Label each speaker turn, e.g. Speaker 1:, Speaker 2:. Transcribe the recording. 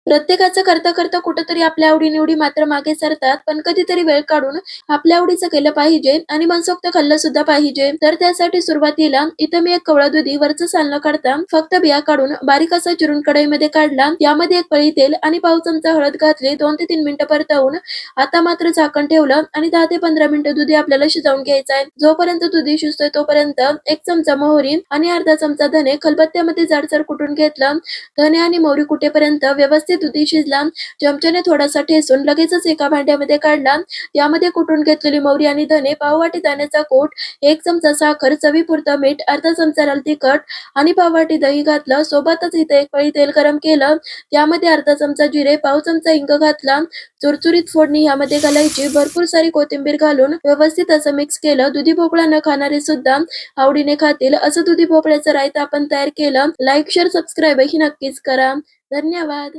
Speaker 1: प्रत्येकाचं करता करता कुठेतरी आपल्या आवडी-निवडी मात्र मागे सरतात. पण कधीतरी वेळ काढून आपल्या आवडीचं केलं पाहिजे आणि मनसोक्त खाल्लं सुद्धा पाहिजे. तर त्यासाठी सुरुवातीला इथं मी एक कवळा दुधी वरचं साल न काढता फक्त बिया काढून बारीक असा चिरून कढईमध्ये काढला. यामध्ये 1 पळी तेल आणि पाव चमचा हळद घातली. 2 ते 3 मिनिटं परतवून आता मात्र झाकण ठेवलं आणि 10 ते 15 मिनिटं दुधी आपल्याला शिजवून घ्यायचा आहे. जोपर्यंत दुधी शिजतोय तोपर्यंत 1 चमचा मोहरी आणि अर्धा चमचा धने खलबत्त्यामध्ये जाडसर कुटून घेतलं. धने आणि मोहरी कुटेपर्यंत व्यवस्थित दुधी शिजला. चमच्याने थोडासा ठेचून लगेचच एका भांड्यामध्ये काढला. यामध्ये कुटून घेतलेली मोहरी आणि धने, पाववाटी दाण्याचा कूट, 1 चमचा साखर, चवीपुरतं मीठ, अर्धा चमचा लाल तिखट आणि पाववाटी दही घातलं. सोबतच इथे 1 पळी तेल गरम केलं. त्यामध्ये अर्धा चमचा जिरे, पाव चमचा हिंग घातला. चुरचुरीत फोडणी यामध्ये घालायची. भरपूर सारी कोथिंबीर घालून व्यवस्थित असं मिक्स केलं. दुधी भोपळा न खाणारे सुद्धा आवडीने खातील असं दुधी भोपळ्याचं रायतं आपण तयार केलं. लाईक, शेअर, सबस्क्राईब ही नक्कीच करा. धन्यवाद.